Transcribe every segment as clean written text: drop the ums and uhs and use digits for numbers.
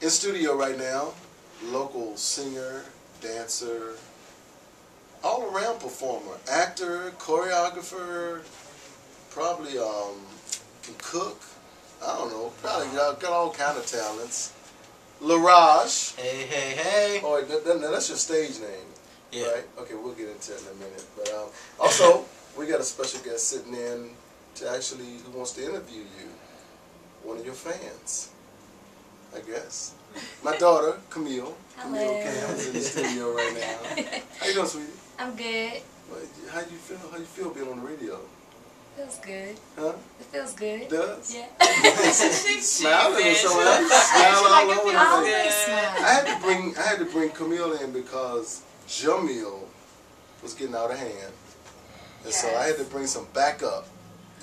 In studio right now, local singer, dancer, all-around performer, actor, choreographer, probably can cook. I don't know. Probably got all kind of talents. LLeraj. Hey, hey, hey. Oh, that's your stage name. Yeah. Right? Okay, we'll get into it in a minute. But also, we got a special guest sitting in to actually who wants to interview you. One of your fans, I guess. My daughter, Camille. Hello. Camille Camm is in the studio right now. How you doing, sweetie? I'm good. How you feel? How you feel being on the radio? Feels good. Huh? It feels good. It does? Yeah. Smiling so much. Smile all over the Always place. smile. I had to bring Camille in because Jamil was getting out of hand, and so I had to bring some backup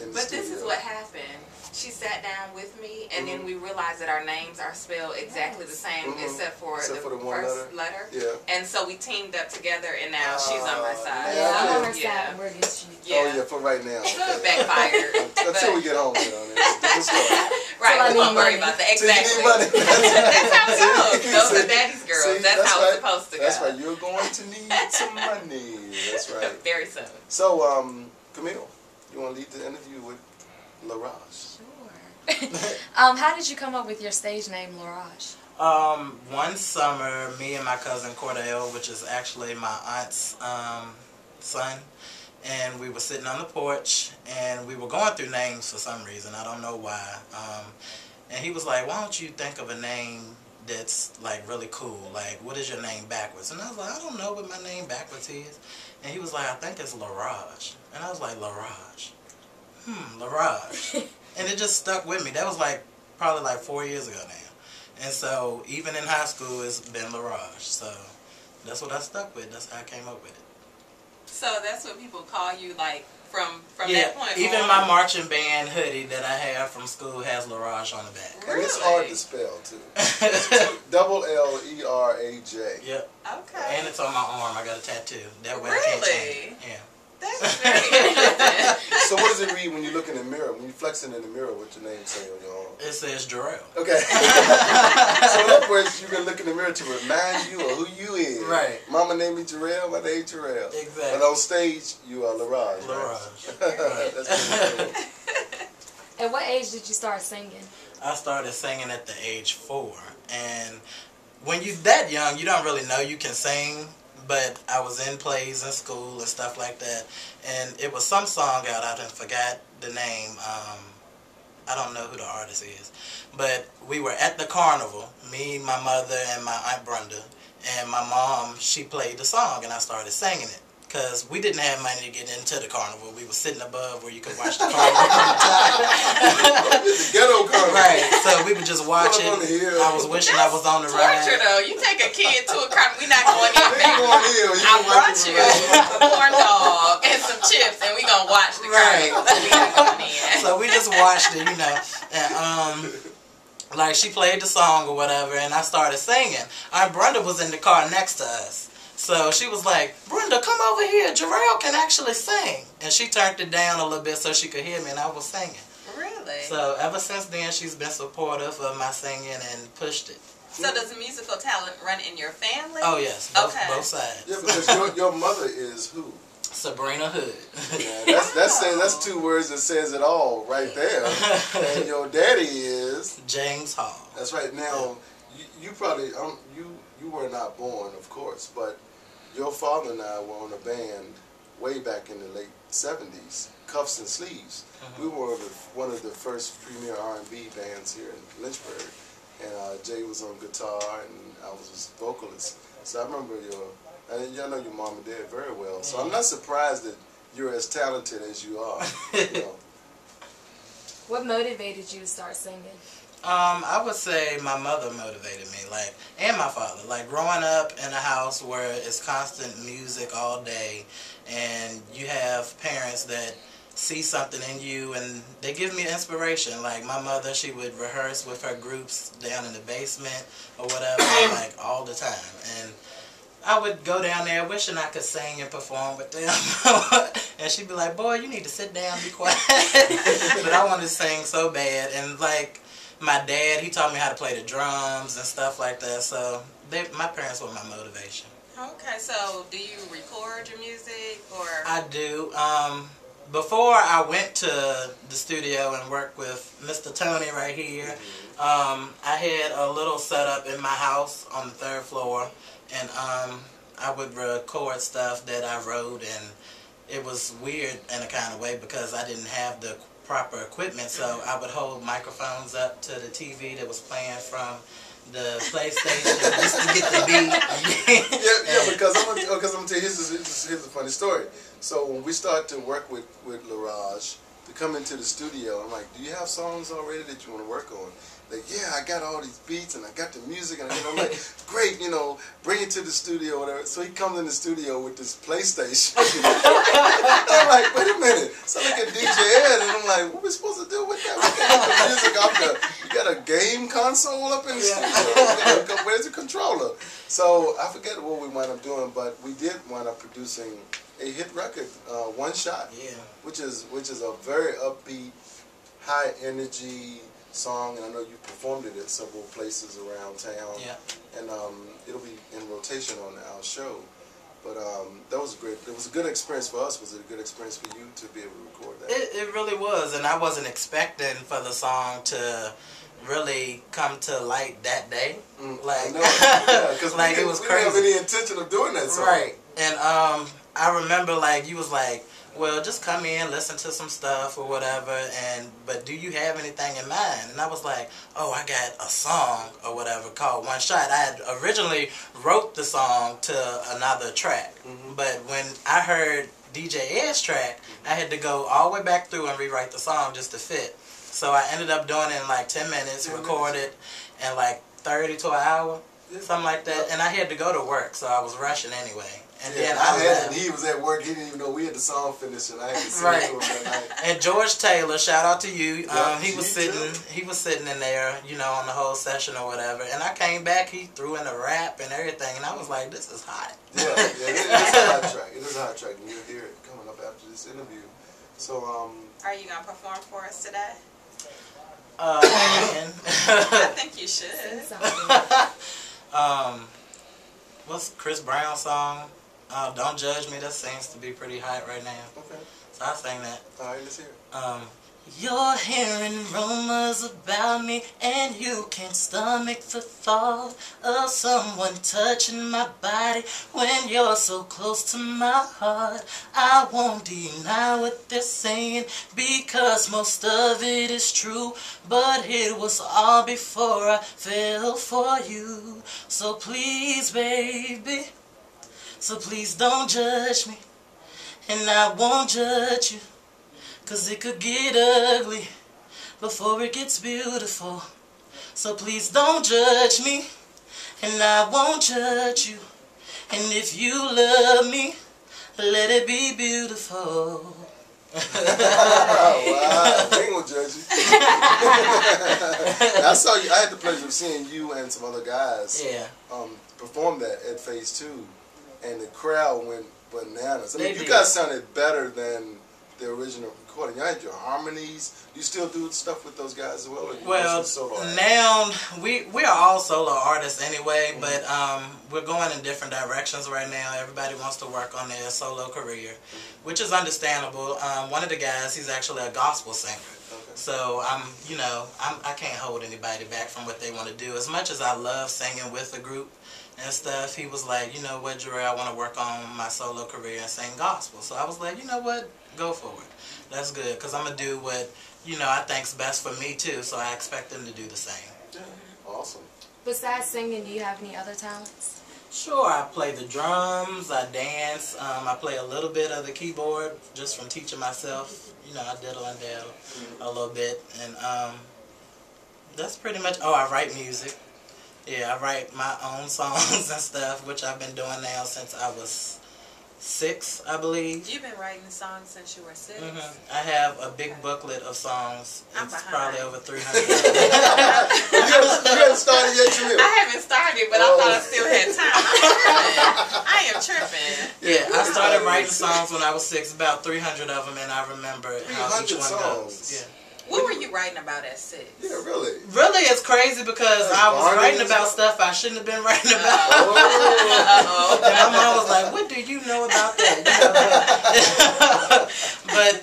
in the But studio. this is what happened. She sat down with me, and then we realized that our names are spelled exactly the same, except for the one first letter. Yeah. And so we teamed up together, and now she's on my side. Yeah, I'm on her yeah. side. We're against you. Yeah. Oh yeah, for right now. So it backfired. Until we get home, you know, different story. Right, I we won't need worry money. about that. Till you Exactly. need money. That's how it goes. Those See? are daddy's girls. See, that's how right. it's supposed to go. That's right. You're going to need some money. That's right. Very soon. So, Camille, you want to lead the interview with LLeraj? How did you come up with your stage name, LLeraj? One summer, me and my cousin Cordell, which is actually my aunt's son, and we were sitting on the porch, and we were going through names for some reason. I don't know why. And he was like, why don't you think of a name that's like really cool? Like, what is your name backwards? And I was like, I don't know what my name backwards is. And he was like, I think it's LLeraj. And I was like, LLeraj. LLeraj. And it just stuck with me. That was like probably like 4 years ago now. And so even in high school, it's been LLeraj. So that's what I stuck with. That's how I came up with it. So that's what people call you, like, from Yeah, that point even on? my marching band hoodie that I have from school has LLeraj on the back. And it's hard to spell, too. LLeraj. Yep. Okay. And it's on my arm. I got a tattoo. That way I Really? can't change it. Yeah. That's very interesting. So what does it read when you look in the mirror? When you're flexing in the mirror, what your name say on your arm? It says Jarrell. Okay. So in other words, you can look in the mirror to remind you of who you is. Right. Mama named me Jarrell, my name Jarrell. Exactly. But on stage, you are LLeraj. LLeraj. Right? That's pretty cool. At what age did you start singing? I started singing at the age 4. And when you're that young, you don't really know you can sing. But I was in plays in school and stuff like that. And it was some song out, I forgot the name. I don't know who the artist is. But we were at the carnival, me, my mother, and my Aunt Brenda. And my mom, she played the song, and I started singing it. Because we didn't have money to get into the carnival. We were sitting above where you could watch the carnival from the top. The ghetto carnival. Right, so we would just watch it. On the hill. I was wishing I was on the ride. Torture, though. You take a kid to a carnival. We're not going in. We ain't going here. You I can watch brought it you from a corn dog and some chips, and we gonna watch the carnival. We ain't going in. So we just watched it, you know. And, like, she played the song or whatever, and I started singing. Aunt Brenda was in the car next to us. So she was like, Brenda, come over here. Jarrell can actually sing. And she turned it down a little bit so she could hear me, and I was singing. Really? So ever since then, she's been supportive of my singing and pushed it. So does the musical talent run in your family? Oh, yes. Both sides. Yeah, because your mother is who? Sabrina Hood. Yeah, that's 2 words that says it all right there. And your daddy is James Hall. That's right. Now, you probably you were not born, of course, but your father and I were on a band way back in the late 70s, Cuffs and Sleeves. We were one of the first premier R&B bands here in Lynchburg, and Jay was on guitar and I was his vocalist. So I remember and I know your mom and dad very well. So I'm not surprised that you're as talented as you are. You know. What motivated you to start singing? I would say my mother motivated me, like, and my father. Like, growing up in a house where it's constant music all day, and you have parents that see something in you, and they give me inspiration. Like, my mother, she would rehearse with her groups down in the basement or whatever, like, all the time. And I would go down there wishing I could sing and perform with them. And she'd be like, boy, you need to sit down and be quiet. But I wanted to sing so bad. And, like, my dad, he taught me how to play the drums and stuff like that. So my parents were my motivation. Okay, so do you record your music or? I do. Before I went to the studio and worked with Mr. Tony right here, I had a little setup in my house on the 3rd floor, and I would record stuff that I wrote, and it was weird in a kind of way because I didn't have the proper equipment, so I would hold microphones up to the TV that was playing from the PlayStation just to get the beat. Because I'm gonna tell you, here's a funny story. So when we start to work with LLeraj to come into the studio, I'm like, do you have songs already that you want to work on? Like, yeah, I got all these beats and I got the music, and I'm like, great, bring it to the studio or whatever. So he comes in the studio with this PlayStation. I'm like, wait a minute. So I look at DJ Ed and I'm like, what are we supposed to do with that? We can't get the music off you got a game console up in the studio. Where's the controller? So I forget what we wound up doing, but we did wind up producing a hit record, One Shot, which is a very upbeat, high energy song, and I know you performed it at several places around town, and it'll be in rotation on our show. But that was great. It was a good experience for us. Was it a good experience for you to be able to record that? It really was, and I wasn't expecting for the song to really come to light that day. Like, because like it was crazy. We didn't have any intention of doing that song. Right, and I remember like you was like, well, just come in, listen to some stuff or whatever, but do you have anything in mind? And I was like, oh, I got a song or whatever called One Shot. I had originally wrote the song to another track, but when I heard DJ Ed's track, I had to go all the way back through and rewrite the song just to fit. So I ended up doing it in like 10 minutes, recorded in like 30 to an hour, something like that, and I had to go to work, so I was rushing anyway. And then he was at work. He didn't even know we had the song finished, and I had to sing to him that night. And George Taylor, shout out to you. He was too. sitting in there, on the whole session or whatever. And I came back. He threw in a rap and everything, and I was like, "This is hot." It is a hot track. It is a hot track, and you'll hear it coming up after this interview. So, are you gonna perform for us today? I think you should. What's Chris Brown's song? Don't Judge Me. That seems to be pretty hot right now. Okay. So I'll sing that. Alright, let's hear it. You're hearing rumors about me, and you can't stomach the thought of someone touching my body when you're so close to my heart. I won't deny what they're saying, because most of it is true, but it was all before I fell for you. So please, baby, so please don't judge me, and I won't judge you, 'cause it could get ugly before it gets beautiful. So please don't judge me, and I won't judge you. And if you love me, let it be beautiful. Wow, I ain't gonna judge you. I saw you. I had the pleasure of seeing you and some other guys perform that at Phase 2, and the crowd went bananas. I mean, you guys sounded better than the original recording. You had your harmonies. You still do stuff with those guys as well? Or you well, solo now we are all solo artists anyway, but we're going in different directions right now. Everybody wants to work on their solo career, which is understandable. One of the guys, he's actually a gospel singer. So I can't hold anybody back from what they want to do. As much as I love singing with a group and stuff, he was like, you know what, Jarrell, I want to work on my solo career and sing gospel. So I was like, you know what, go for it. That's good, because I'm going to do what, I think's best for me too, so I expect them to do the same. Yeah, awesome. Besides singing, do you have any other talents? Sure, I play the drums, I dance, I play a little bit of the keyboard just from teaching myself. I diddle and daddle a little bit, and that's pretty much, I write music. Yeah, I write my own songs and stuff, which I've been doing now since I was 6, I believe. You've been writing songs since you were 6? I have a big booklet of songs. It's probably over 300. You haven't started yet, Camille? I haven't started, but I thought I still had time. I am tripping. Yeah, I started writing songs when I was 6, about 300 of them, and I remember how each one goes. Yeah. What were you you writing about at 6? Yeah, really. Really, it's crazy because I was writing about stuff I shouldn't have been writing about. Oh. And my mom was like, "What do you know about that?" But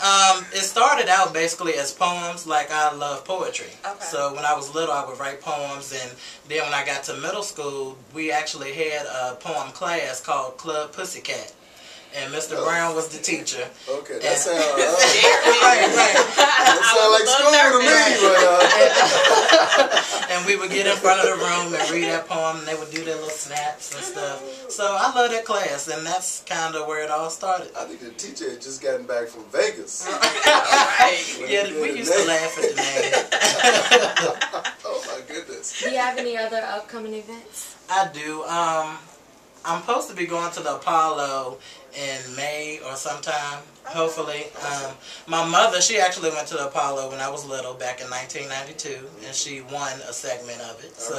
it started out basically as poems. Like, I love poetry. Okay. So when I was little, I would write poems, and then when I got to middle school, we actually had a poem class called Club Pussycat. And Mr. Brown was the teacher. Okay, that sounds right. That sounds like school to me. But, and we would get in front of the room and read that poem, and they would do their little snaps and stuff. So I love that class, and that's kind of where it all started. I think the teacher had just gotten back from Vegas. Yeah, we used to laugh at the name. Oh my goodness. Do you have any other upcoming events? I do. I'm supposed to be going to the Apollo in May or sometime, hopefully. My mother, she actually went to the Apollo when I was little, back in 1992, and she won a segment of it. So,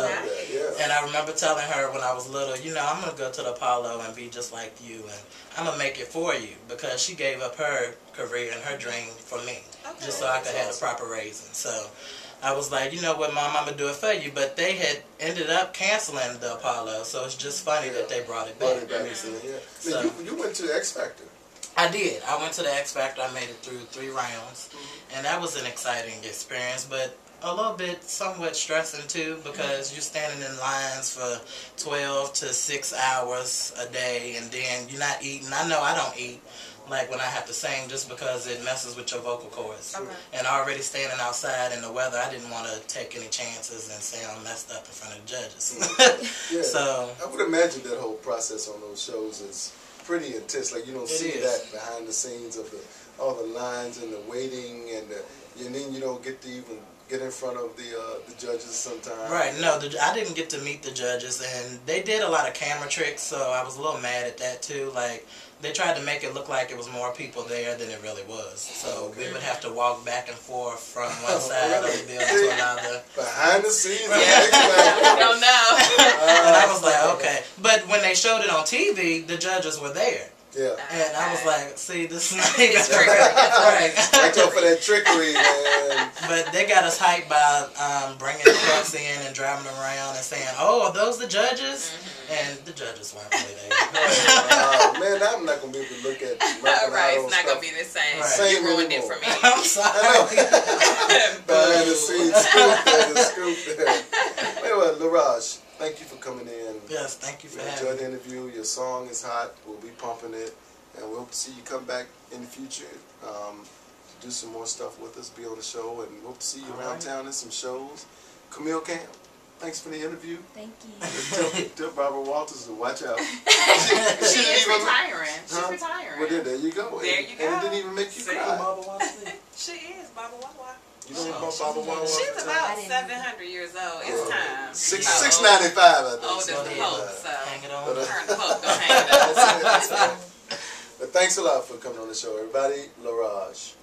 and I remember telling her when I was little, you know, I'm going to go to the Apollo and be just like you, and I'm going to make it for you, because she gave up her career and her dream for me, just so I could have a proper raising. So I was like, you know what, Mom, I'm going to do it for you. But they had ended up canceling the Apollo, so it's just funny that they brought it back. So, you went to the X Factor. I did. I went to the X Factor. I made it through 3 rounds, and that was an exciting experience, but a little bit somewhat stressing too, because you're standing in lines for 12 to 6 hours a day, and then you're not eating. I know I don't eat like when I have to sing, just because it messes with your vocal cords. And already standing outside in the weather, I didn't want to take any chances and sound messed up in front of the judges. So I would imagine that whole process on those shows is pretty intense. Like, you don't see that behind the scenes of all the lines and the waiting, and then you don't get to even get in front of the judges sometimes. Right. No, I didn't get to meet the judges, and they did a lot of camera tricks, so I was a little mad at that too. Like, they tried to make it look like it was more people there than it really was. So we would have to walk back and forth from one side of the building to another. Behind the scenes. I don't know. And I was like, okay. But when they showed it on TV, the judges were there. And I was like, see, this is not even right. Watch out for that trickery, man. But they got us hyped by bringing the trucks in and driving them around and saying, "Oh, are those the judges?" And the judges weren't really there. Man, I'm not going to be able to look at it's not going to be the same. You ruined it for me. I'm sorry. Behind the scenes scoop there. Anyway, LLeraj, thank you for coming in. Yes, thank you for having me. Enjoyed the interview. Your song is hot. We'll be pumping it. And we hope to see you come back in the future. Do some more stuff with us. Be on the show. And we hope to see you around town in some shows. Camille Camm, thanks for the interview. Thank you. Tell Barbara Walters to watch out. She is retiring. She's retiring. Well, there you go. There you go. And it didn't even make you cry. She is, Baba Wawa. You know about Baba Wawa? She's about 700 years old. It's time. $6.95, I think. Oh, there's the Pope, so hang it on. turn the Pope, go hang it up. But thanks a lot for coming on the show, everybody. LLeraj.